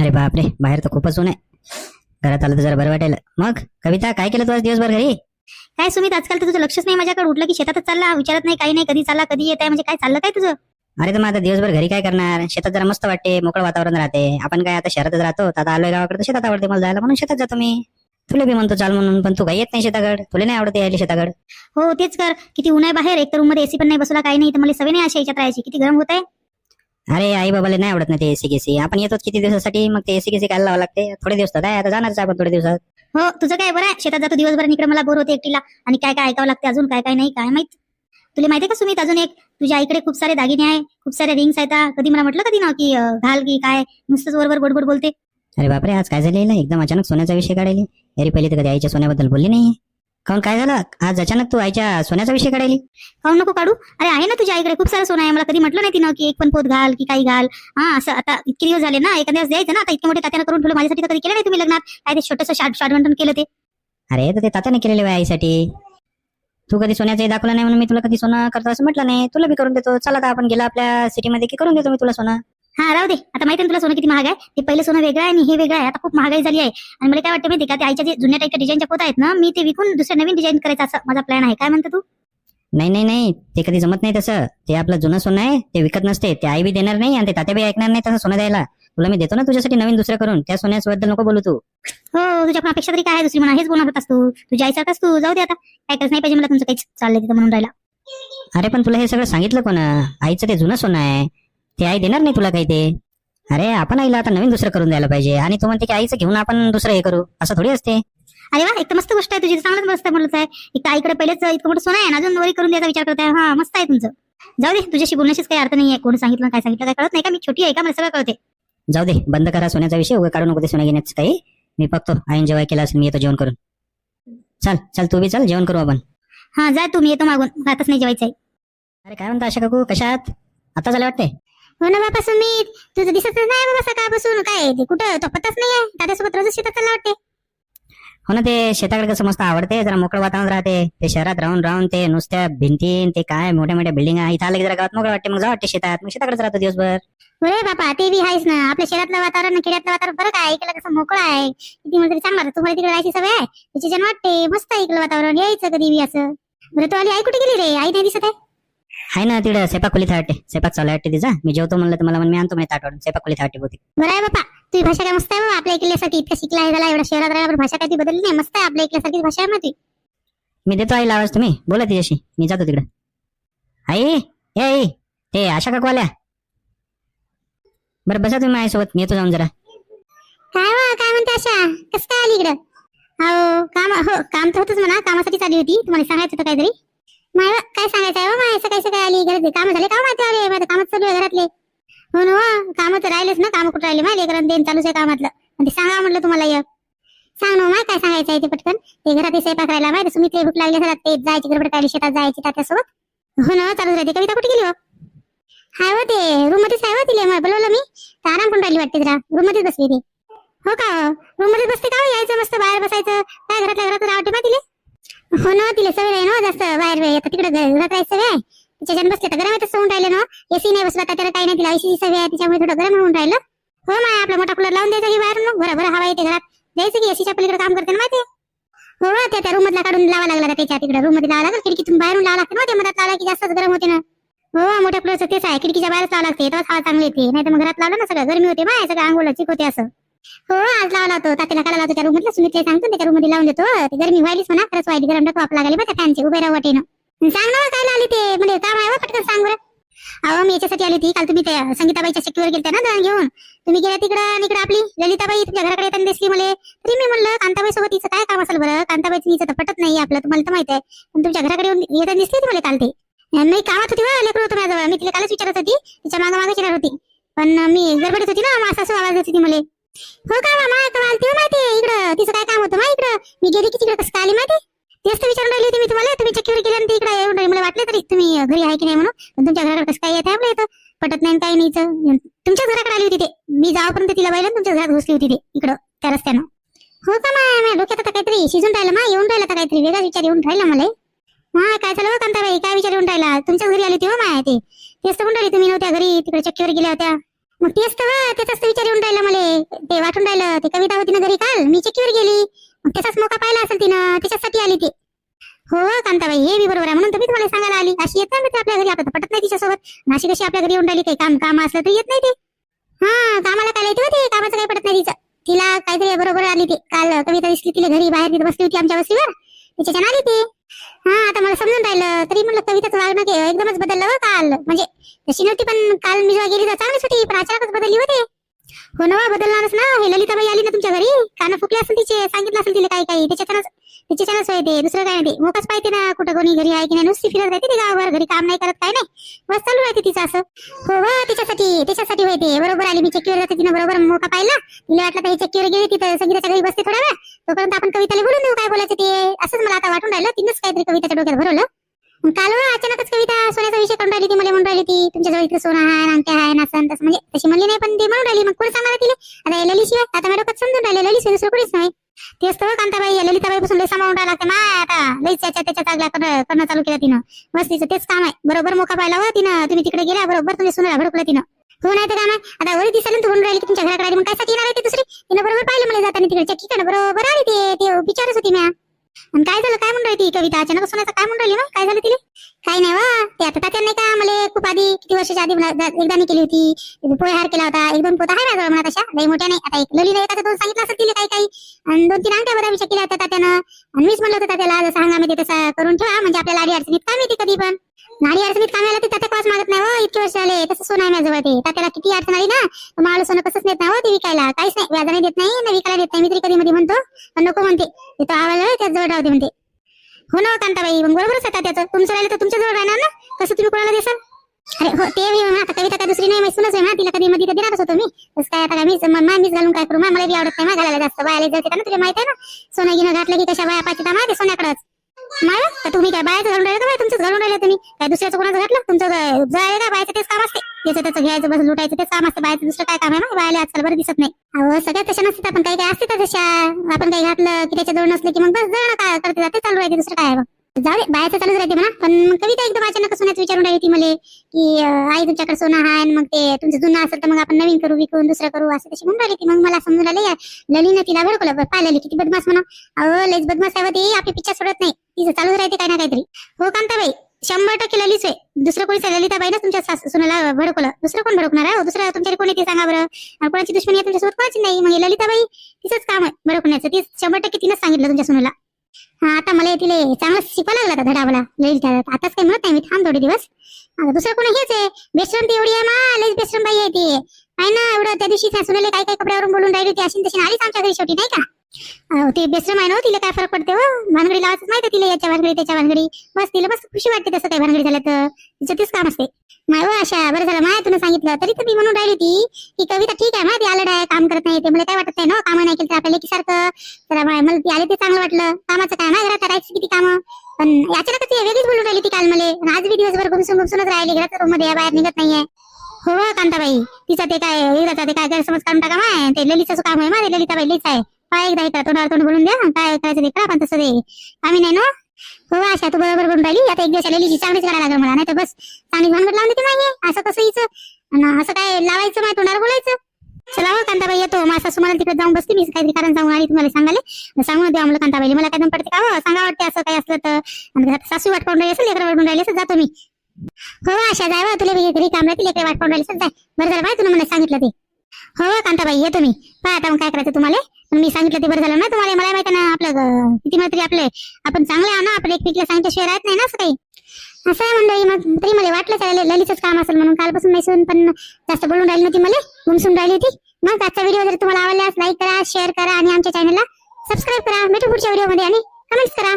अरे बापरे, बाहेर तर खूपच ऊन आहे. घरात आलं तर जरा बरं वाटेल. मग कविता, काय केलं तू आज दिवसभर घरी? काय सुमित, आजकाल तर तुझं लक्षच नाही माझ्याकडे. उठलं की शेतातच चालला, विचारत नाही, काही नाही, कधी चालला कधी येत आहे, म्हणजे काय चाललं काय तुझं? अरे तर मग आता दिवसभर घरी काय करणार? शेतात जरा मस्त वाटते, मोकळं वातावरण राहते. आपण काय आता शहरातच राहतो, आता आलोय गावाकडे तर शेतात आवडते मला जायला, म्हणून शेतात जातो मी. तुला बी म्हणतो चाल म्हणून, पण तू काही येत नाही शेताकडे. तुला नाही आवडते यायला शेताकडे? हो तेच कर, किती ऊन आहे बाहेर. एक तर रूम मध्ये एसी पण नाही बसवला, काही नाही, तर मला सवय नाही अशा याच्यात राहायची. किती गरम होत आहे. अरे आई बाबाला नाही आवडत ना ते एसी केसी. आपण येतो किती दिवसासाठी, मग ते एसी केसी काय लावावं लागते. थोडे दिवस तर आहे, आता जाणारच आपण थोडे दिवसात. हो तुझं काय बरं आहे, शेतात जातो दिवसभर, इकडे मला बोर होते एकटीला. आणि काय काय ऐकावं लागते अजून, काय काय नाही काय माहित. तुला माहितीये का सुमित, अजून एक तुझ्या आईकडे खूप सारे दागिने आहे, खूप सारे रिंग्स आहेत. कधी मला म्हटलं कधी ना की घाल की काय, नुसतंच वरवर गोडगोड बोलते. अरे बापरे, आज काय झालेलं? एकदम अचानक सोन्याचा विषय काढायली. अरे पहिले तर कधी आईच्या सोन्याबद्दल बोलली नाही. काऊन, काय झालं आज अचानक तू आईच्या सोन्याचा विषय काढायली? काऊन नको काढू? अरे आहे ना तुझ्या आईकडे खूप सारं सोनं आहे. मला कधी म्हटलं नाही तिनं की एक पण पोत घाल की काही घाल. हा असं आता इतके दिवस झाले ना, एखाद्या दिवस द्यायचं ना. आता इतके मोठे तात्यानं करून ठेवलं माझ्यासाठी, तर कधी केलं नाही तुम्ही लग्नात. काय ते छोटंसं शाडवंटन केलं ते. अरे तर ते तात्याने केलेले आहे आईसाठी. तू कधी सोन्याचं दाखवलं नाही म्हणून मी तुला कधी सोनं करतो असं म्हटलं नाही. तुला बी करून देतो. चला आता आपण गेला आपल्या सिटीमध्ये की करून देतो मी तुला सोनं. हा राहू दे, आता माहिती आहे तुला सोनं किती महाग आहे. ते पहिलं सोनं वेगळं आहे आणि हे वेगळं आहे. आता खूप महागाई झाली आहे. आणि मला काय वाटतं माहिती का, ते आईच्या जे जुन्या टाईपच्या डिझाईनच्या पोत आहेत ना, मी ते विकून दुसरं नवीन डिझाईन करायचा असं माझा प्लॅन आहे. काय म्हणतो तू? नाही नाही नाही, ते कधी जमत नाही तसं. ते आपलं जुनं सोनं आहे, ते विकत नसते. ते आई बी देणार नाही आणि ते तात्या बी ऐकणार नाही तसं सोनं द्यायला. तुला मी देतो ना तुझ्यासाठी नवीन दुसरं करून. त्या सोन्याबद्दल नको बोलू तू. हो तुझ्या अपेक्षा तरी काय आहे दुसरी, म्हणा हेच बोलणार होतास तू. तुझ्या आईसारखाच तू. जाऊ दे आता, काय करत नाही पाहिजे मला तुमचं काहीच चाललंय तिथं म्हणून राहिला. अरे पण तुला हे सगळं सांगितलं कोण? आईचं ते जुनं सोनं आहे, ते आई देणार नाही तुला काही ते. अरे आपण आईला आता नवीन दुसरं करून द्यायला पाहिजे. आणि तू म्हणते की आईचं घेऊन आपण दुसरं हे करू, असं थोडी असते. अरे वा, एक तर मस्त गोष्ट आहे तुझी, चांगलंच मस्त म्हणत आहे. एक तर आईकडे पहिलेच इतकं मोठं सोनं आहे आणि अजून वरी करून द्यायचा विचार करताय. हा मस्त आहे तुमचं. जाऊ दे, तुझ्याशी बोलण्याशीच काही अर्थ नाहीये. कोण सांगितलं काय सांगितलं काय कळत नाही का? मी छोटी आहे का? मला सगळं कळते. जाऊ दे, बंद करा सोन्याचा विषय. उगा काढू नको ते सोनं घेण्याचं काही. मी बघतो आईन जेव्हा केला असेल मी येतो जेवण करून. चल चल तू बी चल, जेवण करू आपण. हा जा तू, मी येतो मागून, राहतच नाही जेवायचं आहे. अरे काय म्हणता आशा काकू, कशात? आता झालं वाटते. हो ना बाबा सुमित, तुझं दिसतच नाही बाबा सकाळपासून. काय ते कुठं तो पत्ताच नाही आहे. दादासोबत रोजच शेतात चालला वाटते. हो ना, ते शेताकडे कसं मस्त आवडते, जरा मोकळं वातावरण राहते. ते शहरात राहून राहून ते नुसत्या भिंतीन ते काय मोठ्या मोठ्या बिल्डिंग आहे. इथं आलं की जरा गावात मोकळं वाटते, मग जा वाटते शेतात. मग शेताकडेच राहतो दिवसभर. अरे बापा, ते बी आहेच ना. आपल्या शहरातलं वातावरण खेड्यातलं वातावरण फरक आहे. इकडे कसं मोकळं आहे, किती म्हणजे चांगलं. तुम्हाला तिकडे राहायची सवय आहे, त्याची जण वाटते मस्त आहे इकडलं वातावरण. यायचं कधी बी असं. बरं तू आली, आई कुठे गेली रे? आई नाही दिसत आहे. आहे ना तिकडे स्वयंपाक खोलीत वाटते. स्वयंपाक चालू वाटते तिचा. मी जेवतो म्हणलं तर मला मी आणतो म्हणे ताट वाढून. स्वयंपाक खोलीत वाटते बहुतेक. बरं आहे बापा, तुझी भाषा काय मस्त आहे बाबा. आपल्या इकडल्यासारखी इतकं शिकला आहे झाला, एवढ्या शहरात राहिला, भाषा काही बदलली नाही. मस्त आहे, आपल्या इकडल्यासारखीच भाषा आहे ना ती. मी देतो आईला आवाज, तुम्ही बोला तिच्याशी. मी जातो तिकडे. आई ए आई, ते आशा काकू आल्या. बरं बसा तुम्ही माझ्यासोबत, मी येतो जाऊन जरा. काय म्हणते आशा, कसं काय आली इकडं? हो काम तर होतच म्हणा, कामासाठी आली होती. तुम्हाला सांगायचं होतं काहीतरी. मला काय सांगायचं आहे माय, सकाळी सकाळी आली. घरात काम झाले का माहिती आले? माझं कामच चालू आहे घरातले. हो ना, काम तर राहिलेच ना. काम कुठं राहिले माहिले, कारण देण चालूच आहे कामातलं. आणि ते सांगा म्हटलं तुम्हाला. सांग ना माय, काय सांगायचं आहे ते पटकन. ते घरात स्वयंपाक राहिला माहिती, सुमित भूक लागली असतात, ते जायची गडबड काढली, शेतात जायची तात्यासोबत. हो ना चालूच राहते. कविता कुठे गेली हो? हाय हो, ते रूम मध्येच आहे हो. तिला बोलवलं मी, तर आराम करून राहिली वाटते. जरा रूम मध्येच बसली ती. हो का, रूम मध्येच बसते का? यायचं मस्त बाहेर बसायचं. काय घरातल्या घरात राहते ना तिले. हो ना, तिला सवय आहे ना जास्त बाहेर येतं, तिकडे घरात राहायचं सवय आहे. तिच्या जण बसले तर गरम येतच होऊन राहिलं ना. एसी नाही बसला त्याला काही नाही, तिला एसीची सवय आहे, त्याच्यामुळे थोडं गरम होऊन राहिलं. हो माय, आपला मोठा कूलर लावून द्यायचा की बाहेरून, मग बरं हवा येते घरात. द्यायचं की एसीच्या पलीकडे काम करते ना माहिती. हो त्या रूम मधला काढून लावा लागला त्याच्या तिकडे. रूम मध्ये लावा लागेल, खिडकीतून बाहेरून लावा लागते ना. त्या मधात लावला की जास्तच गरम होते ना. हो मोठ्या कूलरचं तेच आहे, खिडकीच्या बाहेरच लावा लागते, तेव्हा हवा चांगली येते. नाही तर मग घरात लावलं ना सगळं गरमी होते माय, सगळं आंघोळ चिक होते असं. हो आज लावला होतो, तात्याला काढला होतो त्या रूम मधला. सुमितला सांगतो त्याच्या रूम मध्ये लावून देतो. ते गरमी व्हायलीच म्हणा, खरंच व्हायली. गरम डक वाप लागली बघ त्या फॅनचे, उभे राहू वाटेनं. सांग ना काय आली ते, म्हणजे काम आहे पटकन सांग बरं. अहो मी याच्यासाठी आली होती, काल तुम्ही त्या संगीताबाईच्या शक्तीवर गेलत्या ना दळण घेऊन. तुम्ही गेल्या तिकडं, इकडे आपली ललिताबाई तुमच्या घराकडे येताना दिसली मला. तरी मी म्हणलं कांताबाई सोबत हिचं काय काम असेल बरं. कांताबाईचं हिचं तर पटत नाही आपलं, तुम्हाला तर माहित आहे. पण तुमच्या घराकडे येताना दिसली ती मला काल. ते मी कामात होती बरं, लेकरू होतं माझ्याजवळ. मी तिला कालच विचारत होती, तिच्या मागे येणार होती, पण मी गडबडीत होती ना. माझा सासू आवाज देत होती मला. हो का मामा, कमाल ती माहिती इकडं तिचं काय काम होतं मा इकडं. मी गेली की तिकडे कसं काय आली माहिती. तेच तर विचारून राहिली होती मी तुम्हाला. तुम्ही चक्कीवर गेल्यानंतर इकडे येऊन राहिली, मला वाटलं तरी तुम्ही घरी आहे की नाही म्हणून. पण तुमच्या घराकडे कसं काय येत आहे आपल्या इथं, पटत नाही काही नाही. तुमच्याच घराकडे आली होती ते. मी जाऊपर्यंत तिला पाहिलं, तुमच्या घरात घुसली होती ते इकडं त्या रस्त्यानं. हो का माय, डोक्यात आता काहीतरी शिजून राहिलं मा, येऊन राहिला काहीतरी वेगळा विचार येऊन राहिला मला. हा काय झालं कांताबाई, काय विचार येऊन राहिला? तुमच्याच घरी आली होती हो माय. तेच तर म्हणून राहिली तुम्ही नव्हत्या घरी, तिकडे चक्कीवर गेल्या होत्या. मग तेच तर त्याचाच तर विचार येऊन राहिला मला. ते वाटून राहिलं ते कविता होती ना घरी काल, मी चक्कीवर गेली, मग त्याचाच मोका पाहिला असेल तिनं, त्याच्यासाठी आली ती. हो कांताबाई, हे बी बरोबर आहे, म्हणून तर मी तुम्हाला सांगायला आली. अशी येत नाही आपल्या घरी, आपल्याला पटत नाही तिच्यासोबत. अशी कशी आपल्या घरी येऊन राहिली, काही काम असलं तर येत नाही ते. हा कामाला काय येते होते, कामाचं काही पटत नाही तिचं. तिला काहीतरी बरोबर आली ती काल कविता दिसली तिला घरी बाहेर, तिथे बसली होती आमच्या वस्तीवर, तिच्याच्यानं आली ती. हा आता मला समजून राहिलं, तरी म्हणलं कविताचं वागणं एकदमच बदललं हो काल. म्हणजे तशी नव्हती, पण काल मी जेव्हा गेली तर चांगलीच होती, पण अचानकच बदलली होती. हो ना, बदलणारच ना. हे ललिताबाई आली ना तुमच्या घरी, कानं फुकले असेल तिचे, सांगितलं असेल तिला काही त्याच्याच्यानंच होय ते, दुसरं काय नाही. मोकाच पाहिजे ना, कुठं कोणी घरी आहे की नाही, नुसती फिरत राहते ती गावावर, घरी काम नाही करत, काय नाही, बस चालू राहते तिचं असं. हो त्याच्यासाठी होय ते. बरोबर आली, मी चक्कीवर जाते, तिनं बरोबर मोका पाहिला, तिला वाटलं हे चक्कीवर गेली, तिथं संगीताच्या घरी बसते थोडा वेळ, तोपर्यंत आपण कविताला बोलून देऊ काय बोलायचं ते. असंच मला आता वाटून राहिलं, तिनंच काहीतरी कविताच्या डोक्यात भरवलं. काल अचानकच कविता सोन्याचा विषय करून राहिली ती, मला म्हणून राहिली ती तुमच्या जवळ इतकं सोनं आहे, अंगठ्या आहे, असं तसं. म्हणजे तशी म्हणली नाही, पण ते म्हणून राहिली. मग कोण सांगणार तिला आता, ललित शिवाय आता माझ्या डोक्यात समजून राहिले, ललित दुसरं कोणीच नाही. तेच तर कांताबाई, ललिताबाई पासून लय सामावून राहिला लागते मा, आता लईच त्याच्या चांगल्या करणं चालू केलं तिनं. बस तिचं तेच काम आहे, बरोबर मोका पाहिला हो तिनं, तुम्ही तिकडे गेल्या बरोबर तुमच्या सुनाला भडकलं तिनं. हो नाही तर काम आहे, आता वरी दिसायला तू म्हणून राहिली की तुमच्या घराकडे आली, मग काय साठी येणार आहे ते दुसरी. तिनं बरोबर पाहिलं मला जाताना तिकडे चक्कीकडे, बरोबर आली ते विचारच होती म्या. आणि काय झालं, काय म्हणून राहिली कविता अचानक सोन्याचं काय म्हणून राहिली ना, काय झालं तिला. काही नाही वा, ते आता तात्या नाही का मला खूप आधी किती वर्षाच्या आधी एकदा केली होती, पोहे हार केला होता, 1-2 पोता आहे माझ्याजवळ म्हणा, तशा लई मोठ्या नाही. आता एक ललीला एखादा 2 सांगितलं असेल तिला काही, आणि 2-3 अंगठ्या बदामीच्या केल्या होत्या तात्यानं. आणि मीच म्हणलं होतं तात्याला, जसं हंगामी ते तसं करून ठेवा, म्हणजे आपल्याला आडी अडचणीत काम येते कधी पण. नाडी अडचणीत काम आला ते तात्या कॉस मागत नाही हो, इतके वर्ष आले तसं सोनं आहे माझ्याजवळ. ते तात्याला किती अडचण आली ना, मला सोनं कसंच नेत नाही हो, ते विकायला काहीच नाही, व्याजाने देत नाही ना, विकायला देत नाही. मी तरी कधी मध्ये म्हणतो, पण नको म्हणते, तिथं आवाज त्याच जवळ राहते म्हणते. हो ना कांताबाई, मग बरोबरच आहे त्याचं, तुमचं राहिलं तर तुमच्या जवळ राहणार ना, कसं तुम्ही कोणाला देसाल. अरे हो ते आता कविता काय दुसरी नाही, मी सुनच आहे ना, तिला कधी मध्ये देणारच होतो मी. तसं काय आता मीच घालून काय करू, मला बी आवडत नाही घालायला जास्त, बायाला जाते ना, तुला माहिती आहे ना, सोनं गिनं घातलं की कशा बाया पाचिता माहिती सोन्याकडेच. मला तर तुम्ही काय बायाचं घालून राहिले का, तुमचंच घालून राहिले तुम्ही, काय दुसऱ्याचं कोणाचं घातलं, तुमचं जाय का बायचं तेच काम असते, त्याचं घ्यायचं बस लुटायचं तेच काम असते, बायचं दुसरं काय काम आहे ना, बायला आजकाल बरं दिसत नाही. अहो सगळ्यात तशा नसतात, आपण काही असते तर तशा, आपण काही घातलं की त्याच्या जवळ नसले की मग बस जण काय करते जाते, चालू राहते, दुसरं काय आहे. जाऊ दे, बायाचं चालूच राहते म्हणा. पण कविता एकदम अचानक सोन्याचं विचारून राहिली ती मला की आई तुमच्याकडे सोनं आहे, मग ते तुमचं जुनं असेल तर मग आपण नवीन करू, विकून दुसरं करू, असं तशी म्हणून राहिली ती. मग मला समजून आलं या ललीनं तिला भडकलं, पाहिलं किती बदमाश म्हणा. अहो लईच बदमाश आहे ती, आपली पिच्छा सोडत नाही, तिचं चालूच राहते काही ना काहीतरी. हो कांताबाई 100% ललीच आहे, दुसरं कोणीच ललिताबाई ना तुमच्या सुनाला भडकलं, दुसरं कोण भडकणार आहे. दुसरं तुमच्याकडे कोणी ते सांगा बरं, कोणाची दुश्मनी आहे तुमच्यासोबत, कोणाची नाही. मग ललिताबाई तिचंच काम आहे भडकण्याचं, ती 100% तिनंच सांगितलं तुमच्या सुनाला. हा आता मला तिला चांगलं शिकवा लागला होता धडा मला ललिता, आताच काही म्हणत नाही मी, थांब थोडे दिवस. आता दुसरं कोणी हेच आहे, बेस्टम ती एवढी आहे मा, लईच बेस्टम बाई आहे ती, आहे ना. एवढं त्या दिवशी सुनाले काय काय कपड्यावरून बोलून राहिली होती, अशी तशी आलीच आमच्या घरी शेवटी, नाही का. ते बेस्टम आहे ना, तिला काय फरक पडते हो, भानगडी लावायचं माहिती तिला, याच्या भानगडी त्याच्या भानगडी, बस तिला बस खुशी वाटते तसं काही भानगडी झालं तर, तिचं तेच काम असते. माय अशा बरं झालं माय तुला सांगितलं, तरी तर मी म्हणून राहिली ती की कविता ठीक आहे माहिती आलं आहे, काम करत नाही ते, मला काय वाटत नाही ना, काम नाही केलं तर आपल्या लेकीसारखं, तर मला ती आले ते चांगलं वाटलं. कामाचं काय ना, घरात राहायचं किती कामं, पण अचानक ती वेगळीच बोलून राहिली ती काल मला. आज बी दिवसभर घुमसूनच राहिली, घराच्या रूम मध्ये बाहेर निघत नाहीये. हो कांताबाई, तिचं ते काय विराचा ते काय गैरसमज काढून टाका माय, ते ललिताचं काम आहे माझे, ललिताबाई लईच आहे. काय एकदा इकडे तोंडावर तोंड बोलून द्या, काय करायचं ते करा, पण तसं ते आम्ही नाही ना. हो आशा तू बरोबर बोलून राहिली, आता एक दिवस ललिची चांगलीच करायला लागेल मला, नाही तर बस चांगली भानगड लावून देते मागे, असं कसं हिचं असं काय लावायचं माय तोंडावर बोलायचं. चला हो कांताबाई येतो, माझा सासू मला तिकडे जाऊन बसते, मी काहीतरी कारण सांगून आली तुम्हाला सांगायला, सांगून द्या मला कांताबाई, मला काय दम पडते का हो, सांगा वाटते असं काही असलं तर, आणि सासू वाट पाहून राहिली असेल, लेकरं वाटून राहिली असेल, जातो मी. हो आशा जाय तुला घरी काम राहते, लेकरं वाट पाहून राहिली असेल, जाय बरं झालं बाय तुला मला सांगितलं ते. हो कांताबाई येतो मी, पहा आता मग काय करायचं तुम्हाला, मी सांगितलं ते बरं झालं ना तुम्हाला, मला माहिती ना आपलं किती मैत्री आपले, आपण चांगले आहे ना, आपल्या एकमेकीला सांगितल्याशिवाय राहत नाही ना असं काही. असं आहे मंडळी, मग तरी मला वाटलंच ललितच काम असेल म्हणून कालपासून नाही, पण जास्त बोलून राहिली नव्हती, मला घुमसून राहिली होती. मग आजचा व्हिडिओ जर तुम्हाला आवडल्यास लाईक करा, शेअर करा आणि आमच्या चॅनलला सबस्क्राईब करा. भेटू पुढच्या व्हिडिओमध्ये आणि कमेंट्स करा.